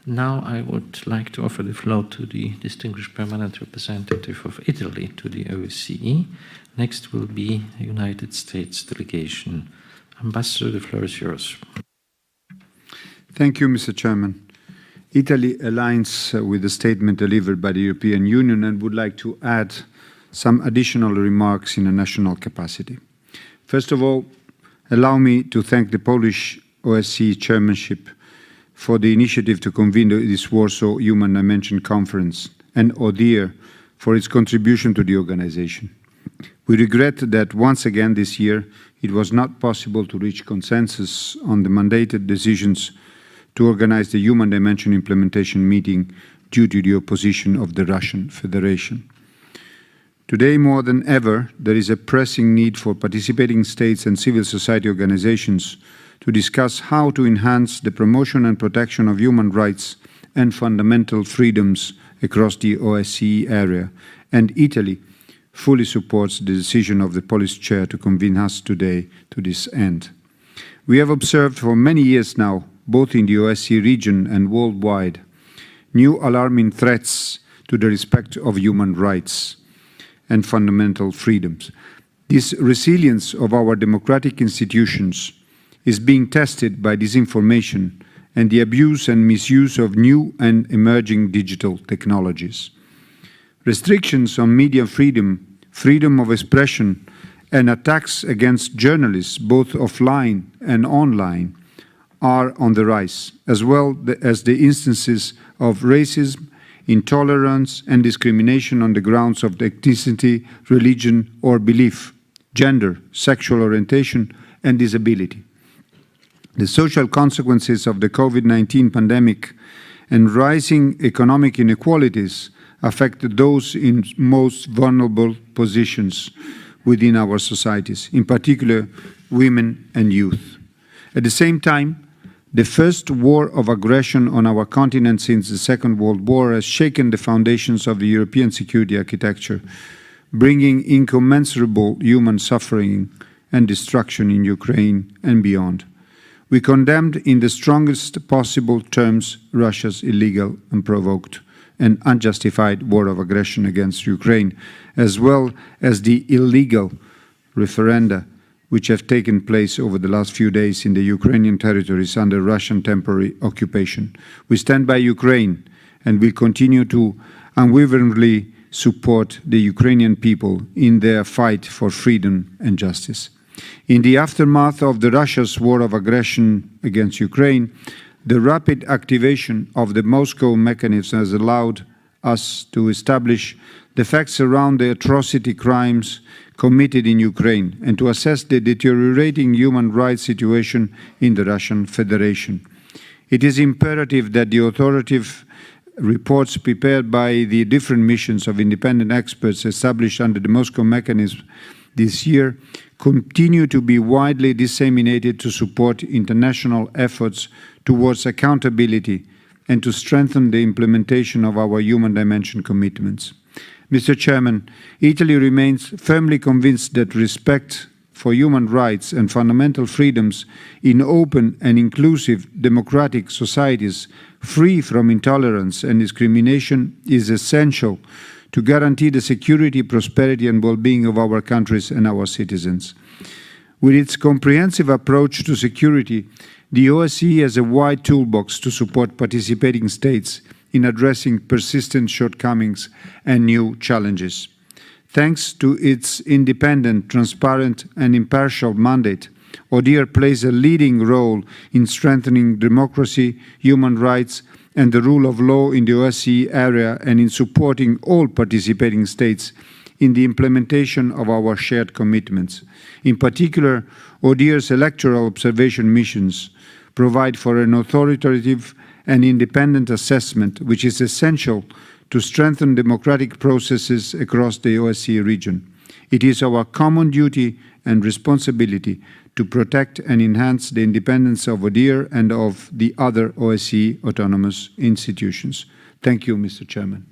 Now I would like to offer the floor to the distinguished permanent representative of Italy to the OSCE. Next will be the United States delegation. Ambassador, the floor is yours. Thank you, Mr. Chairman. Italy aligns with the statement delivered by the European Union and would like to add some additional remarks in a national capacity. First of all, allow me to thank the Polish OSCE chairmanship for the initiative to convene this Warsaw Human Dimension Conference and ODIHR for its contribution to the organization. We regret that once again this year it was not possible to reach consensus on the mandated decisions to organize the Human Dimension implementation meeting due to the opposition of the Russian Federation. Today, more than ever, there is a pressing need for participating states and civil society organizations to discuss how to enhance the promotion and protection of human rights and fundamental freedoms across the OSCE area, and Italy fully supports the decision of the Polish chair to convene us today to this end. We have observed for many years now, both in the OSCE region and worldwide, new alarming threats to the respect of human rights and fundamental freedoms. This resilience of our democratic institutions is being tested by disinformation and the abuse and misuse of new and emerging digital technologies. Restrictions on media freedom, freedom of expression, and attacks against journalists, both offline and online, are on the rise, as well as the instances of racism, intolerance, and discrimination on the grounds of ethnicity, religion, or belief, gender, sexual orientation, and disability. The social consequences of the COVID-19 pandemic and rising economic inequalities affect those in most vulnerable positions within our societies, in particular women and youth. At the same time, the first war of aggression on our continent since the Second World War has shaken the foundations of the European security architecture, bringing incommensurable human suffering and destruction in Ukraine and beyond. We condemned in the strongest possible terms Russia's illegal, unprovoked, and unjustified war of aggression against Ukraine, as well as the illegal referenda which have taken place over the last few days in the Ukrainian territories under Russian temporary occupation. We stand by Ukraine and will continue to unwaveringly support the Ukrainian people in their fight for freedom and justice. In the aftermath of Russia's war of aggression against Ukraine, the rapid activation of the Moscow mechanism has allowed us to establish the facts around the atrocity crimes committed in Ukraine and to assess the deteriorating human rights situation in the Russian Federation. It is imperative that the authoritative reports prepared by the different missions of independent experts established under the Moscow mechanism this year continue to be widely disseminated to support international efforts towards accountability and to strengthen the implementation of our human dimension commitments. Mr. Chairman, Italy remains firmly convinced that respect for human rights and fundamental freedoms in open and inclusive democratic societies free from intolerance and discrimination is essential to guarantee the security, prosperity and well-being of our countries and our citizens. With its comprehensive approach to security, the OSCE has a wide toolbox to support participating states in addressing persistent shortcomings and new challenges. Thanks to its independent, transparent and impartial mandate, ODIHR plays a leading role in strengthening democracy, human rights and the rule of law in the OSCE area and in supporting all participating states in the implementation of our shared commitments. In particular, ODIHR's electoral observation missions provide for an authoritative and independent assessment, which is essential to strengthen democratic processes across the OSCE region. It is our common duty and responsibility to protect and enhance the independence of ODIHR and of the other OSCE autonomous institutions. Thank you, Mr. Chairman.